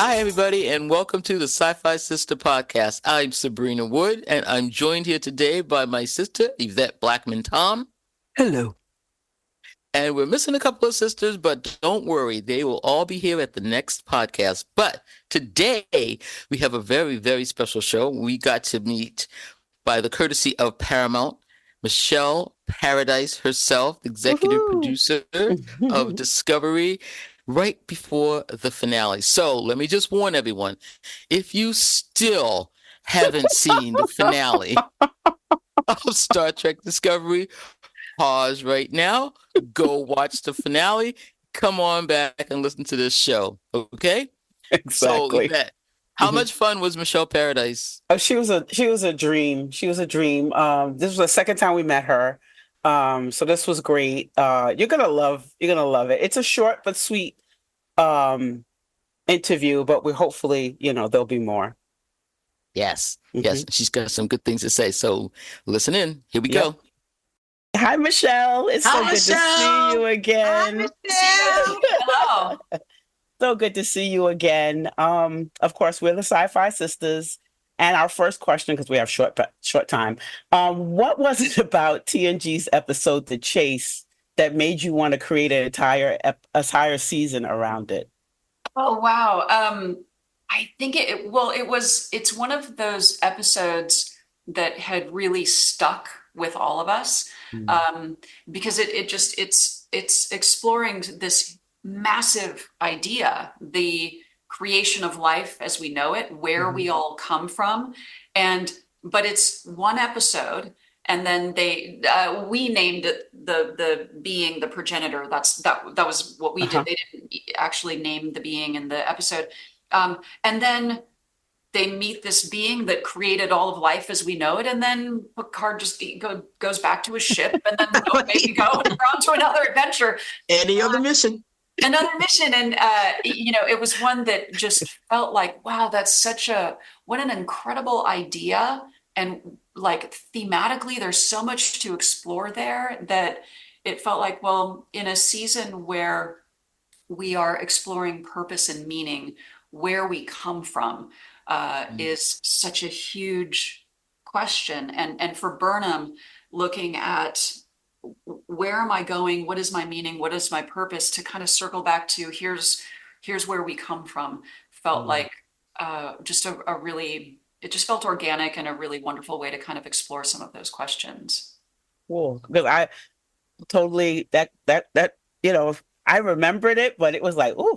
Hi, everybody, and welcome to the Sci-Fi Sister Podcast. I'm Sabrina Wood, and I'm joined here today by my sister, Yvette Blackman-Tom. Hello. And we're missing a couple of sisters, but don't worry, they will all be here at the next podcast. But today, we have a very, very special show. We got to meet, by the courtesy of Paramount, Michelle Paradise herself, executive Woohoo. producer of Discovery, right before the finale. So let me just warn everyone, if you still haven't seen the finale of Star Trek Discovery, pause right now, go watch the finale, come on back and listen to this show, okay? So, Exactly. Yvette, how much fun was Michelle Paradise? Oh, she was a dream. She was a dream. This was the second time we met her. So this was great. You're gonna love it. It's a short but sweet interview, but we hopefully, there'll be more. Yes, yes, she's got some good things to say. So listen in. Here we Yep. go. Hi, Michelle. It's so good to see you again. Hello. So good to see you again. Of course, we're the Sci-Fi Sisters. And our first question, because we have short time, what was it about TNG's episode "The Chase" that made you want to create an entire season around it? Oh, wow. I think it's one of those episodes that had really stuck with all of us, because it's exploring this massive idea, the creation of life as we know it, where we all come from, but it's one episode, and then we named it the being, the progenitor. That was what we did. They didn't actually name the being in the episode, and then they meet this being that created all of life as we know it, and then Picard just goes back to his ship, and then maybe go and we're on to another adventure. Another mission. And it was one that just felt like, wow, what an incredible idea. And like thematically, there's so much to explore there that it felt like, well, in a season where we are exploring purpose and meaning, where we come from is such a huge question. And for Burnham, looking at where am I going? What is my meaning? What is my purpose? To kind of circle back to here's where we come from, felt like it just felt organic and a really wonderful way to kind of explore some of those questions. Cool. Because I totally I remembered it, but it was like, ooh,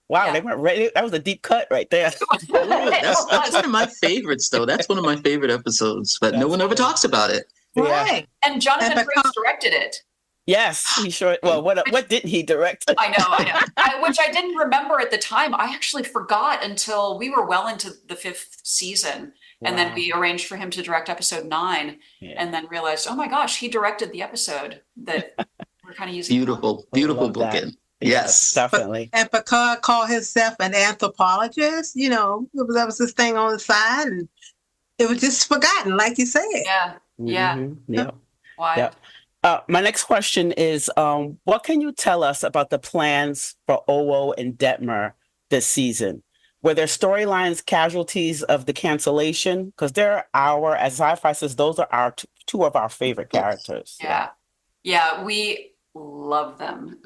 wow, Yeah. They weren't ready. That was a deep cut right there. That's one of my favorites, though. That's one of my favorite episodes, but no one ever talks about it. Yeah. Right. And Jonathan Frakes directed it. Yes, he sure. Well, what didn't he direct? I know. Which I didn't remember at the time. I actually forgot until we were well into the 5th season. And then we arranged for him to direct episode 9, and then realized, oh my gosh, he directed the episode that we're kind of using. Beautiful bookend. Yes, definitely. And Picard called himself an anthropologist. That was his thing on the side, and it was just forgotten, like you said. Yeah. Yeah. Yep. Why? Yep. My next question is, what can you tell us about the plans for Owo and Detmer this season? Were there storylines casualties of the cancellation? Because as Sci-Fi says, those are our two of our favorite characters. Yeah, we love them.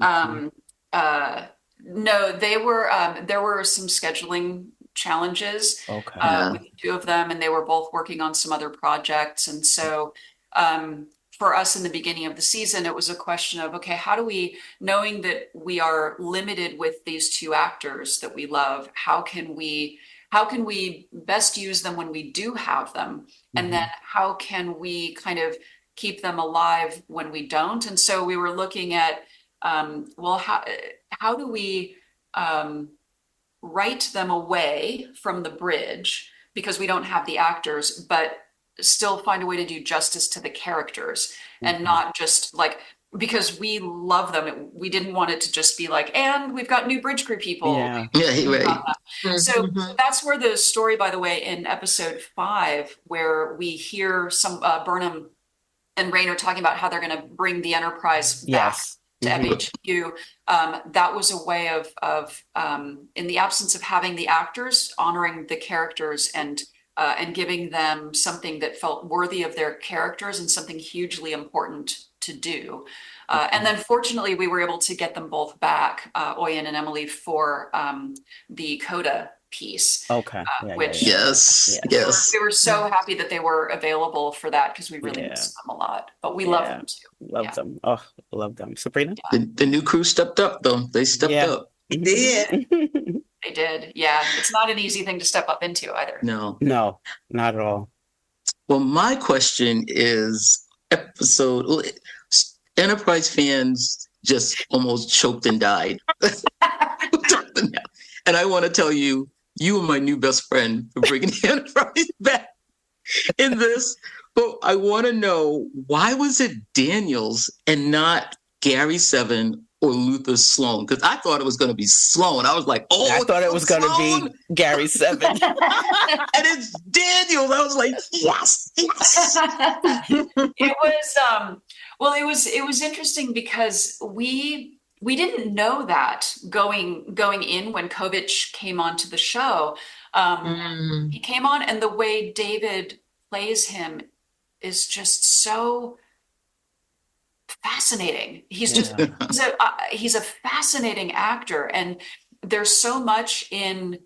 No, there were some scheduling challenges with the two of them, and they were both working on some other projects. And so for us in the beginning of the season, it was a question of, okay, how do we, knowing that we are limited with these two actors that we love, how can we best use them when we do have them? And then how can we kind of keep them alive when we don't? And so we were looking at, how do we write them away from the bridge because we don't have the actors, but still find a way to do justice to the characters and not just like, because we love them. We didn't want it to just be like, and we've got new bridge crew people. Yeah, right. So that's where the story, by the way, in episode 5, where we hear some Burnham and Raynor talking about how they're going to bring the Enterprise back to FHQ, that was a way of in the absence of having the actors, honoring the characters and giving them something that felt worthy of their characters and something hugely important to do. And then fortunately, we were able to get them both back, Oyen and Emily, for the Coda piece. Okay. Which yes. We were so happy that they were available for that because we really missed them a lot. But we love them too. Love them. Oh, love them. Sabrina? The new crew stepped up, though. They stepped up. They did. They did. Yeah. It's not an easy thing to step up into either. No, not at all. Well, my question is Enterprise fans just almost choked and died. And I want to tell you, you are my new best friend for bringing the Enterprise back in this. But I want to know, why was it Daniels and not Gary Seven or Luther Sloan? Because I thought it was going to be Sloan. I was like, I thought it was going to be Gary Seven. And it's Daniels. I was like, yes. It was interesting because we didn't know that going in when Kovich came onto the show. He came on, and the way David plays him is just so fascinating. He's just he's a fascinating actor, and there's so much in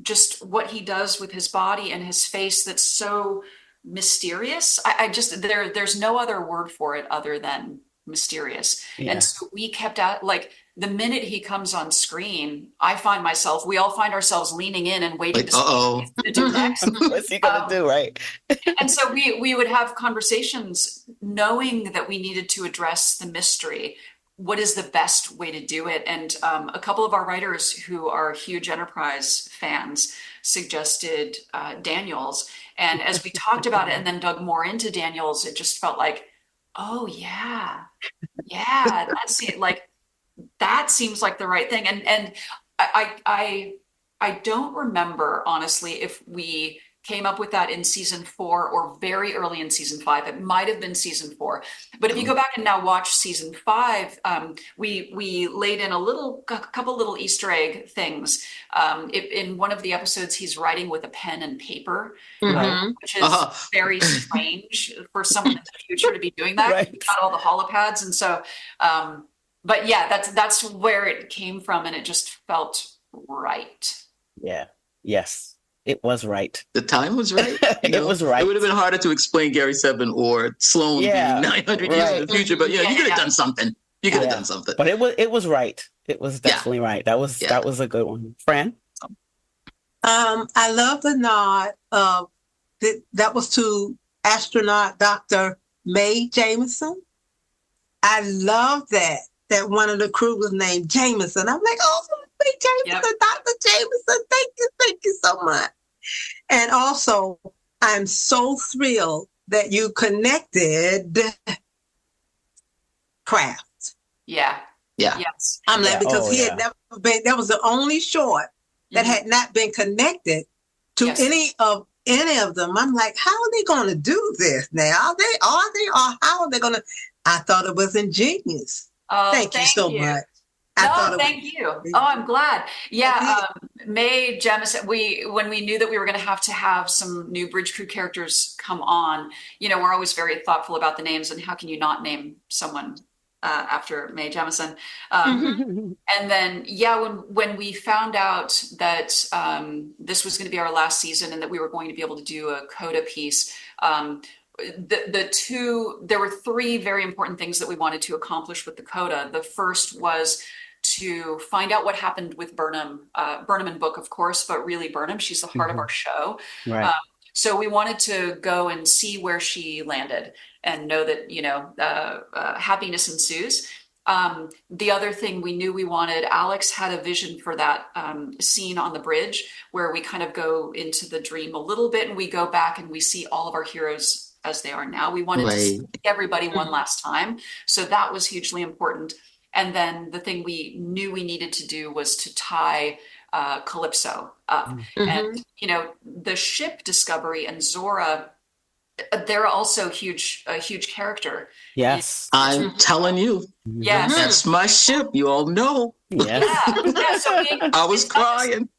just what he does with his body and his face that's so mysterious. I just there's no other word for it other than mysterious. And so we kept out, like, the minute he comes on screen, we all find ourselves leaning in and waiting to see what he's going to do next. What's he going to do, right? And so we would have conversations knowing that we needed to address the mystery. What is the best way to do it? And a couple of our writers who are huge Enterprise fans suggested Daniels. And as we talked about it and then dug more into Daniels, it just felt like, oh yeah, that's it. Like, that seems like the right thing. And I don't remember, honestly, if we came up with that in season 4 or very early in season 5. It might have been season 4. But if you go back and now watch season 5, we laid in a couple little Easter egg things. In one of the episodes, he's writing with a pen and paper, which is very strange for someone in the future to be doing that. Right. Got all the holopads. And so, but yeah, that's where it came from. And it just felt right. Yeah. Yes. It was right. The time was right. It was right. It would have been harder to explain Gary Seven or Sloan being 900 years in the future, but you could have done something. You could have done something. But it was right. It was definitely right. That was a good one. Fran? I love the nod. That was to astronaut Dr. Mae Jemison. I love that one of the crew was named Jameson. I'm like, oh, Mae Jemison, Dr. Jameson, thank you so much. And also, I'm so thrilled that you connected Kraft. Yeah. Yes. I'm like, because he had never been, that was the only short that had not been connected to any of them. I'm like, how are they going to do this now? Are they, or how are they going to? I thought it was ingenious. Oh, thank you so much. Thank you. Oh, I'm glad. Yeah, Mae Jemison, when we knew that we were going to have some new bridge crew characters come on, we're always very thoughtful about the names and how can you not name someone after Mae Jemison. And then, when we found out that this was going to be our last season and that we were going to be able to do a Coda piece, there were 3 very important things that we wanted to accomplish with the Coda. The first was to find out what happened with Burnham and Book, of course, but really Burnham, she's the heart of our show. Right. So we wanted to go and see where she landed and know that, happiness ensues. The other thing we knew we wanted, Alex had a vision for that scene on the bridge where we kind of go into the dream a little bit and we go back and we see all of our heroes as they are now. We wanted to see everybody one last time. So that was hugely important. And then the thing we knew we needed to do was to tie Calypso up. And, the ship Discovery and Zora, they're also a huge character. Yes. I'm telling you, Yes. that's my ship. You all know. Yes. Yeah. So I was crying.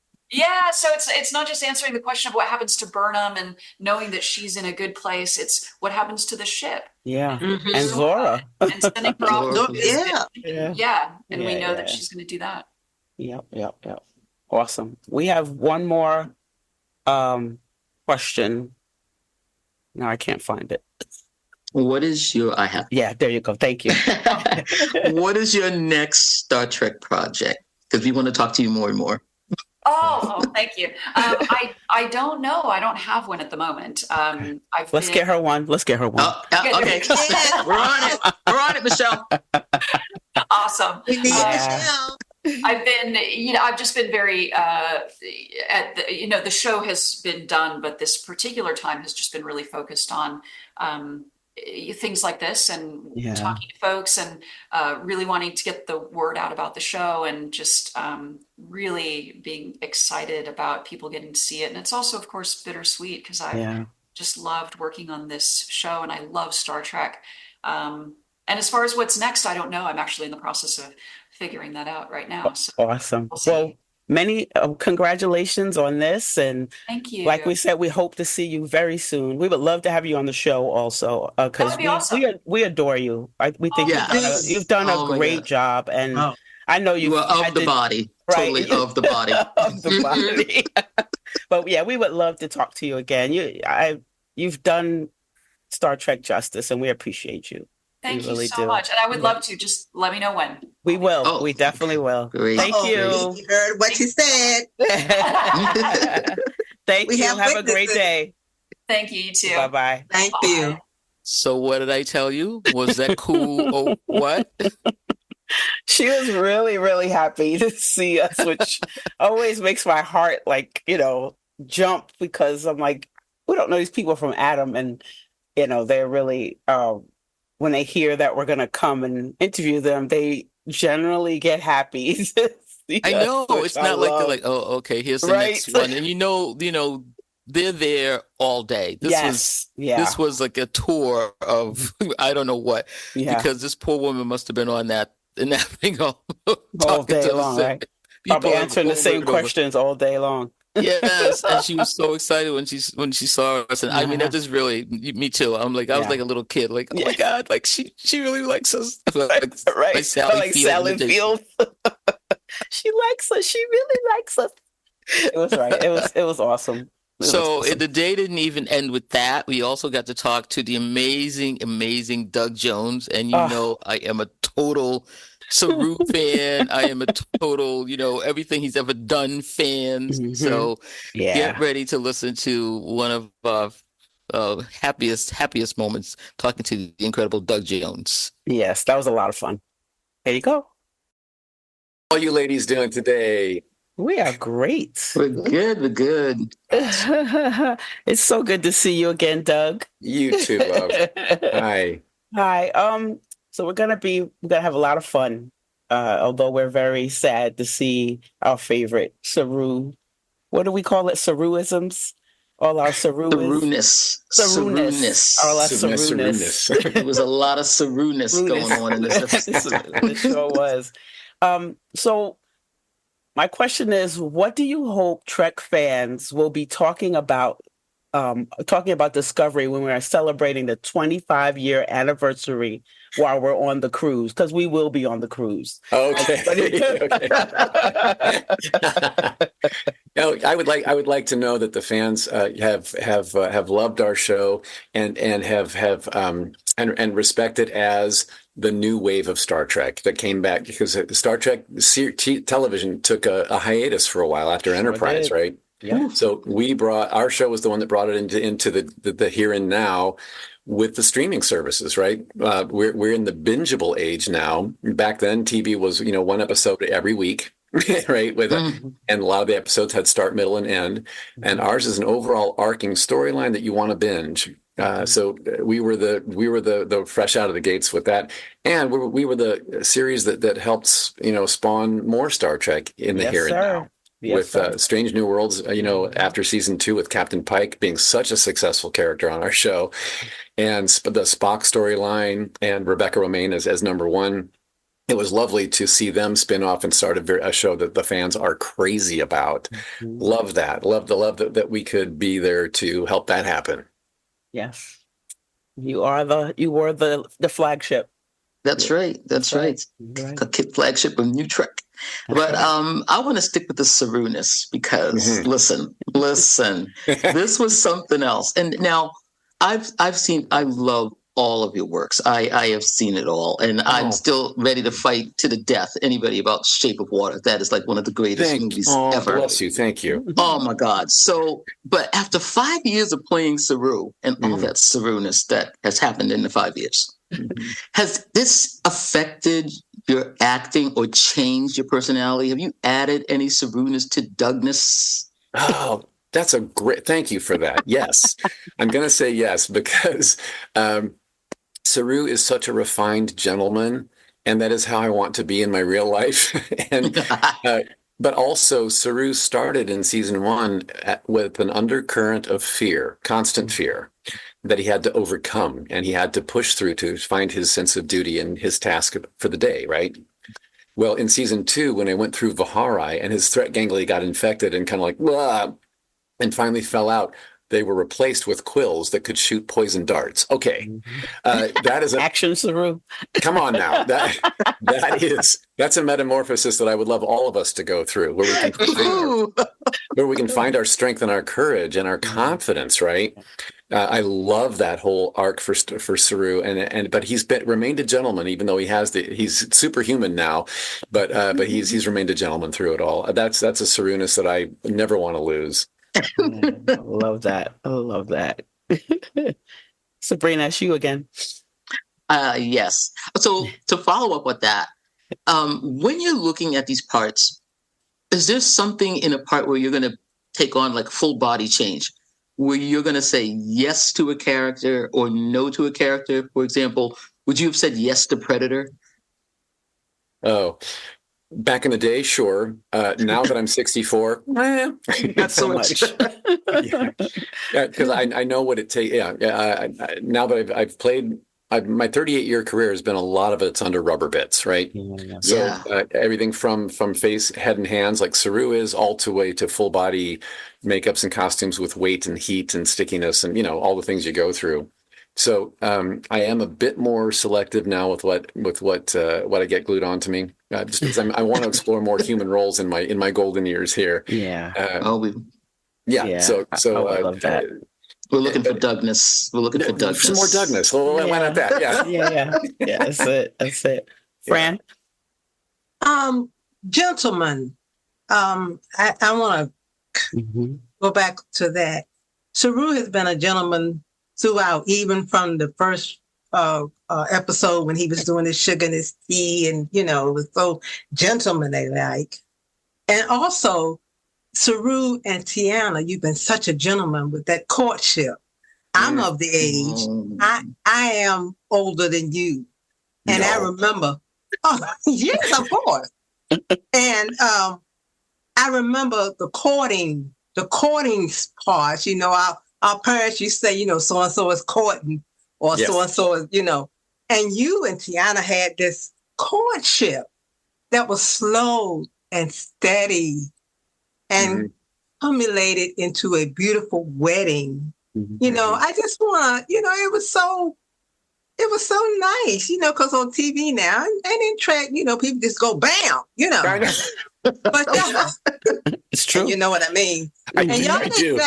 So it's not just answering the question of what happens to Burnham and knowing that she's in a good place. It's what happens to the ship. Yeah. Mhm. And Zora. And sending her off. Zora. to visit. Yeah. Yeah. And we Yeah, know yeah. that she's going to do that. Yep. Awesome. We have one more question. No, I can't find it. What is your, I have. Yeah, there you go. Thank you. What is your next Star Trek project? Because we want to talk to you more and more. Oh, thank you. I don't know. I don't have one at the moment. Let's get her one. Okay. Yeah. We're on it. We're on it, Michelle. Awesome. We need Yeah. Michelle. I've just been very, the show has been done, but this particular time has just been really focused on things like this and Yeah. talking to folks and really wanting to get the word out about the show and just really being excited about people getting to see it. And it's also, of course, bittersweet because I just loved working on this show and I love Star Trek. And as far as what's next, I don't know. I'm actually in the process of figuring that out right now. So Awesome. we'll see. Well, many congratulations on this. And Thank you. like we said, we hope to see you very soon. We would love to have you on the show also That because would be awesome. we adore you. We think Yes. you've done a Oh my great God. job. And Oh. I know You are of the body. Right. Totally of the body. of the body. But yeah, we would love to talk to you again. You've done Star Trek justice, and we appreciate you. Thank we you really so do. much. And I would love to. Just let me know when. We will. Oh, we definitely will. great. Thank Uh-oh. you. You heard what she said. Thank We you. have Have a great witnesses. day. Thank you, you too. Bye-bye. Thank you. So what did I tell you? Was that cool or what? She was really, really happy to see us, which always makes my heart jump because I'm like, we don't know these people from Adam, and they're really when they hear that we're gonna come and interview them, they generally get happy. to see I us, know. which It's I not like they're love. like, oh, okay, here's the Right? next one. And they're there all day. Yes. This was like a tour of I don't know what, because this poor woman must have been on that thing all talking day to the long, same right? people Probably answering the over same and over. questions all day long. Yes, and she was so excited when she saw us, and I mean that just really me too. I was like a little kid, like oh my God, like she really likes us, like Right. Sally Field Sally imitation. Field. She likes us. She really likes us. It was right. It was awesome. It was So awesome. the day didn't even end with that. We also got to talk to the amazing Doug Jones, and I am a total Saru fan. I am a total, everything he's ever done fan. Mhm. So Yeah. get ready to listen to one of our happiest moments talking to the incredible Doug Jones. Yes, that was a lot of fun. There you go. How are you ladies doing today? We are great. We're good. We're good. It's so good to see you again, Doug. You too, love. Hi. Hi. So we're gonna have a lot of fun. Although we're very sad to see our favorite Saru. What do we call it? Saruisms? All our Saruiness. Saruness. All our Saruness. Saruness. There was a lot of Saruness going on in this episode. It sure was. So my question is, what do you hope Trek fans will be talking about Discovery when we are celebrating the 25-year anniversary while we're on the cruise? Because we will be on the cruise. Okay. No, I would like to know that the fans have loved our show and respect it as the new wave of Star Trek that came back, because Star Trek television took a hiatus for a while after Enterprise, did. right? Yeah. So our show was the one that brought it into the here and now with the streaming services, right? We're in the bingeable age now. Back then, TV was one episode every week, right? And a lot of the episodes had start, middle, and end. And ours is an overall arcing storyline that you want to binge. So we were the fresh out of the gates with that, and we were the series that helped spawn more Star Trek in the here and now. with Strange New Worlds, after season 2 with Captain Pike being such a successful character on our show, and the Spock storyline and Rebecca Romaine as number 1. It was lovely to see them spin off and start a show that the fans are crazy about. Mm-hmm. Love that. Love that we could be there to help that happen. Yes. You were the flagship. That's right. That's right. The flagship of New Trek. But I want to stick with the Saru-ness because listen, this was something else. And now I love all of your works. I have seen it all, and I'm still ready to fight to the death anybody about Shape of Water. That is like one of the greatest movies ever. Bless you. Thank you. Oh my God. So, but after 5 years of playing Saru and all that Saru-ness that has happened in the 5 years, has this affected your acting or changed your personality? Have you added any Saru-ness to Dougness? Oh, that's a great, thank you for that. Yes. I'm going to say yes, because Saru is such a refined gentleman, and that is how I want to be in my real life. And but also Saru started in season 1 with an undercurrent of fear, constant fear, that he had to overcome, and he had to push through to find his sense of duty and his task for the day, right? Well, in season 2, when I went through Viharai and his threat ganglia got infected and kind of like, blah, and finally fell out, they were replaced with quills that could shoot poison darts. Okay, that is action, Saru. Come on now, that's a metamorphosis that I would love all of us to go through, where we can find our strength and our courage and our confidence. Right? I love that whole arc for Saru, but he's remained a gentleman, even though he's superhuman now, but he's remained a gentleman through it all. That's a Saru-ness that I never want to lose. I love that. I love that. Sabrina, it's you again. Yes. So to follow up with that, when you're looking at these parts, is there something in a part where you're going to take on like full body change, where you're going to say yes to a character or no to a character? For example, would you have said yes to Predator? Oh, back in the day, sure. Now that I'm 64, not so much. Because I know what it takes. Now that I've played, my 38-year career has been a lot of it's under rubber bits, right? Yeah. So everything from face, head, and hands, like Saru is, all the way to full body makeups and costumes with weight and heat and stickiness and all the things you go through. So I am a bit more selective now with what I get glued onto me, just because I want to explore more human roles in my golden years here. Yeah. So I love that. We're looking for Dougness. We're looking for Dougness. Some more Dougness. Well, why not that? Yeah. That's it. Fran? Gentlemen, I want to go back to that. Saru has been a gentleman throughout, even from the first episode when he was doing his sugar and his tea, and it was so gentlemanly like. And also, Saru and Tiana, you've been such a gentleman with that courtship. I'm of the age. I am older than you, and I remember. Oh, yes, of course. And I remember the courting part. Our parents used to say, so and so is courting, or so and so is, And you and Tiana had this courtship that was slow and steady, and culminated into a beautiful wedding. I just want to, it was so nice, because on TV now and in track, people just go bam, But it's true. You know what I mean? I do.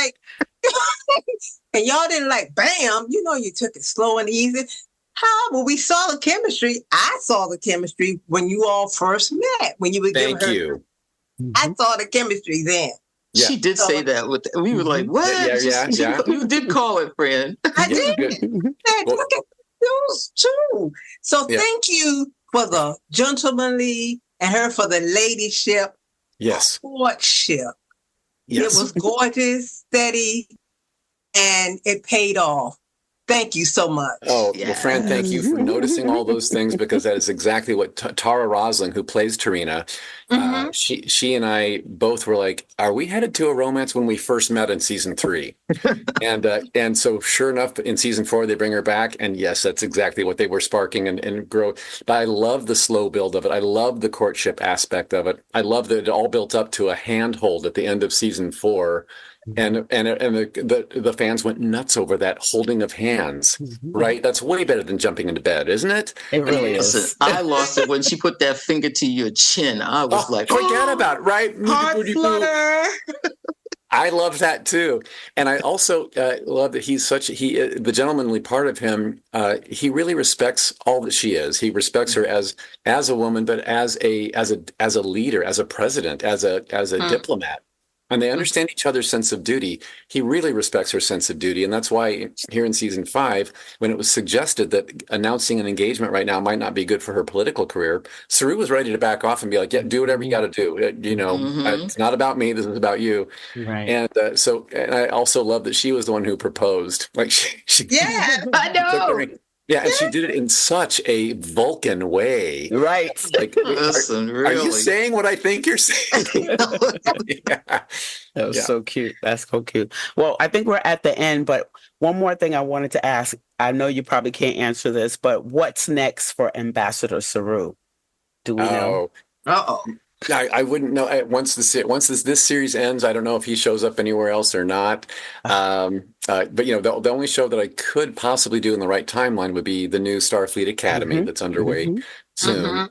And y'all didn't like bam, you took it slow and easy. However, we saw the chemistry. I saw the chemistry when you all first met, when you were giving her. Thank you. I saw the chemistry then. Yeah. She did say that. We were like, what? Yeah. You did call it, friend. I did. Look at those two. So thank you for the gentlemanly and her for the ladyship. Yes. Courtship. Yes. It was gorgeous, steady, and it paid off. Thank you so much. Oh, Yeah. well, Fran, thank you for noticing all those things, because that is exactly what Tara Rosling, who plays Tarina, Mhm. she and I both were like, "Are we headed to a romance?" when we first met in season 3, and so sure enough, in season 4 they bring her back, and yes, that's exactly what they were sparking and grow. But I love the slow build of it. I love the courtship aspect of it. I love that it all built up to a handhold at the end of season 4. And the fans went nuts over that holding of hands, right? That's way better than jumping into bed, isn't it? It really Listen, is. I lost it when she put that finger to your chin. I was like, forget about it, right? heart flutter. I love that too, and I also love that he's the gentlemanly part of him. He really respects all that she is. He respects her as a woman, but as a leader, as a president, as a diplomat. And they understand each other's sense of duty. He really respects her sense of duty. And that's why here in season 5, when it was suggested that announcing an engagement right now might not be good for her political career, Saru was ready to back off and be like, yeah, do whatever you got to do. It's not about me. This is about you. Right. And and I also love that she was the one who proposed. Like she Yeah, I know. Yeah, and she did it in such a Vulcan way. Right. Like, Listen, are really. you saying what I think you're saying? Yeah. That was Yeah. so cute. That's so cute. Well, I think we're at the end, but one more thing I wanted to ask. I know you probably can't answer this, but what's next for Ambassador Saru? Do we know? Uh-oh. I wouldn't know. Once this series ends, I don't know if he shows up anywhere else or not. But the only show that I could possibly do in the right timeline would be the new Starfleet Academy that's underway soon.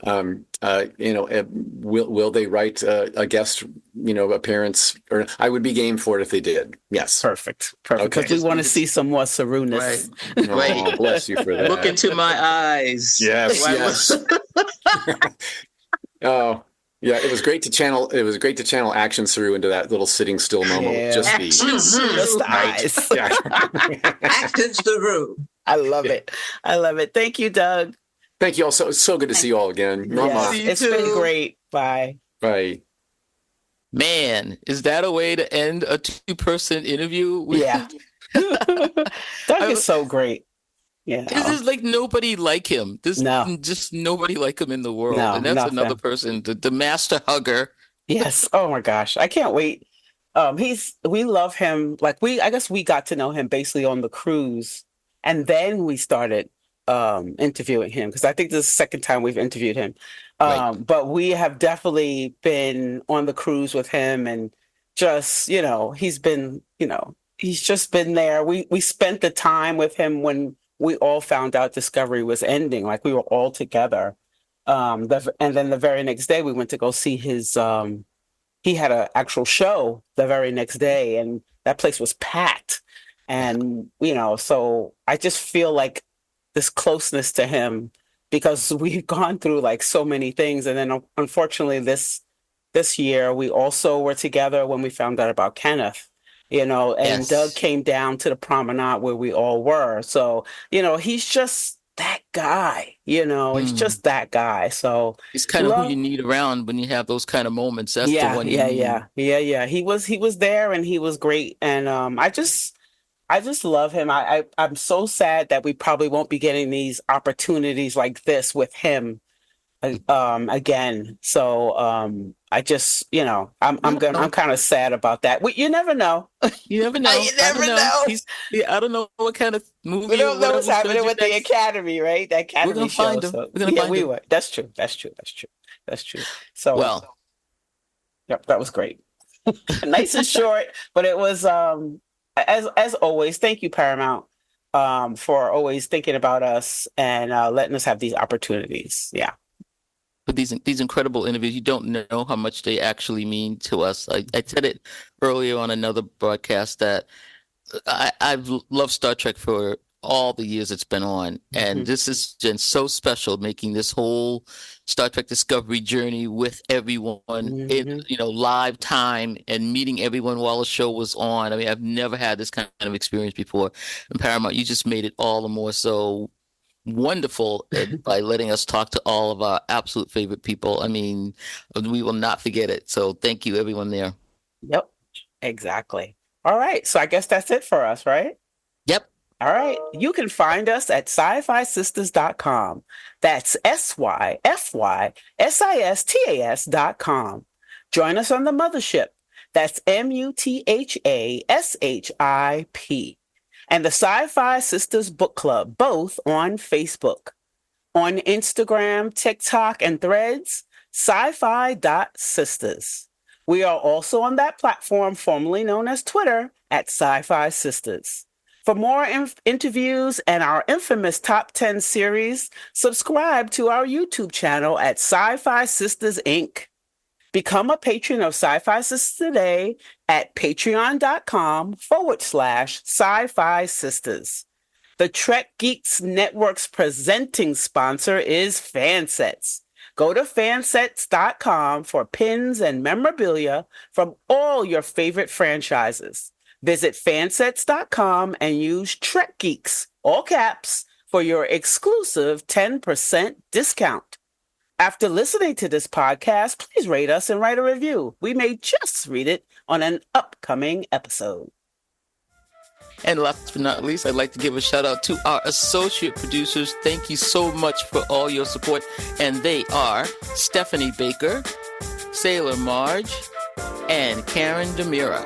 Will they write a guest appearance? Or I would be game for it if they did. Yes. Perfect. Okay. Because we want to see some more Saru-ness. Right. Oh, bless you for that. Look into my eyes. Yes. Oh. Yeah, it was great to channel. It was great to channel action through into that little sitting still moment. Yeah. Just Just the eyes. Yeah. Actions the room. I love it. I love it. Thank you, Doug. Thank you all. So it's so good to see you all again. Yes, See you it's been too. great. Bye. Bye. Man, is that a way to end a 2-person interview? Yeah. Doug is so great. Yeah. This is like nobody like him. There's No. just nobody like him in the world. No, and that's nothing. another person, the master hugger. Yes. Oh my gosh. I can't wait. We love him. I guess we got to know him basically on the cruise. And then we started interviewing him, because I think this is the second time we've interviewed him. Right. But we have definitely been on the cruise with him, and just, he's been, he's just been there. We spent the time with him when we all found out Discovery was ending. Like, we were all together. And then the very next day we went to go see his, he had an actual show the very next day, and that place was packed. And, so I just feel like this closeness to him, because we've gone through like so many things. And then unfortunately this year we also were together when we found out about Kenneth, and Yes. Doug came down to the promenade where we all were. So, he's just that guy, he's just that guy. So He's kind of who you need around when you have those kind of moments. That's the one you need. Yeah. He was there, and he was great. And I just love him. I'm so sad that we probably won't be getting these opportunities like this with him again. So I just, I'm kind of sad about that. You never know. You never know. You never know. I don't know what kind of movie. We don't know what's whatever's happening gonna with do the next. Academy, right? The Academy We're gonna show. find him. So, We're gonna find him. will. That's true. So, Well, yep, that was great. Nice and short, but it was as always. Thank you, Paramount, for always thinking about us and letting us have these opportunities. Yeah. with these incredible interviews, you don't know how much they actually mean to us. I said it earlier on another broadcast that I've loved Star Trek for all the years it's been on, and this has been so special, making this whole Star Trek Discovery journey with everyone in live time and meeting everyone while the show was on. I mean, I've never had this kind of experience before. And Paramount, you just made it all the more so wonderful by letting us talk to all of our absolute favorite people. I mean, we will not forget it. So thank you, everyone there. Yep, exactly. All right, so I guess that's it for us, right? Yep. All right. You can find us at sci-fisistas.com. That's SYFYSISTAS.com. Join us on the mothership. That's MUTHASHIP. And the Sci-Fi Sisters Book Club, both on Facebook. On Instagram, TikTok, and Threads, sci-fi.sisters. We are also on that platform formerly known as Twitter at Sci-Fi Sisters. For more interviews and our infamous Top 10 series, subscribe to our YouTube channel at Sci-Fi Sisters Inc. Become a patron of Sci-Fi Sisters today at patreon.com/Sci-Fi Sisters. The Trek Geeks Network's presenting sponsor is Fansets. Go to fansets.com for pins and memorabilia from all your favorite franchises. Visit fansets.com and use Trek Geeks, all caps, for your exclusive 10% discount. After listening to this podcast, please rate us and write a review. We may just read it on an upcoming episode. And last but not least, I'd like to give a shout out to our associate producers. Thank you so much for all your support. And they are Stephanie Baker, Sailor Marge, and Karen Demira.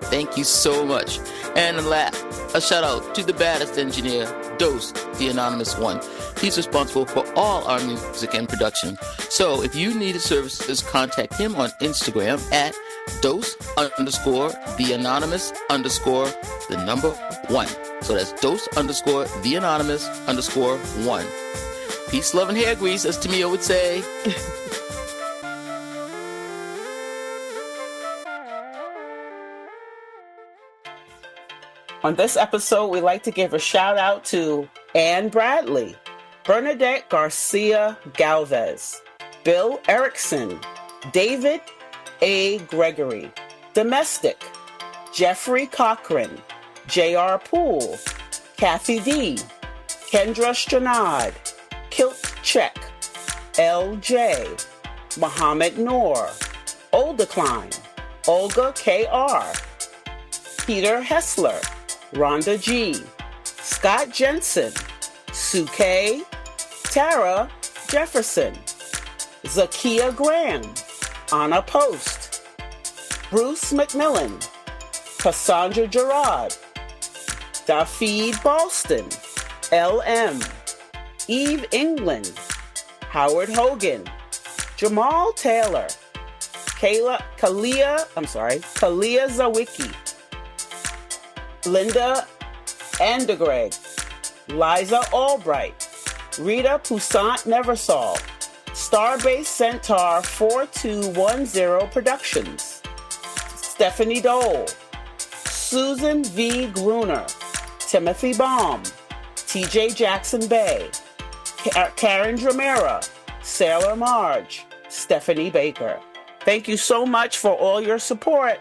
Thank you so much. And last, a shout out to the baddest engineer, Dose, the Anonymous One. He's responsible for all our music and production. So if you need services, contact him on Instagram at dose_the_anonymous_1. So that's dose_the_anonymous_1. Peace, love, and hair grease, as Tamia would say. On this episode, we'd like to give a shout out to Ann Bradley, Bernadette Garcia Galvez, Bill Erickson, David A. Gregory, Domestic, Jeffrey Cochran, J.R. Poole, Kathy D., Kendra Stranad, Kilt Check, L.J., Muhammad Noor, Oldecline, Olga K.R., Peter Hessler, Rhonda G., Scott Jensen, Sue K., Tara Jefferson, Zakia Graham, Anna Post, Bruce McMillan, Cassandra Gerard, Dafid Boston, L.M., Eve England, Howard Hogan, Jamal Taylor, Kalia Zawicki, Linda Andergreg, Liza Albright, Rita Poussaint Neversol, Starbase Centaur 4210 Productions, Stephanie Dole, Susan V. Gruner, Timothy Baum, TJ Jackson Bay, Karen Dramera, Sailor Marge, Stephanie Baker. Thank you so much for all your support.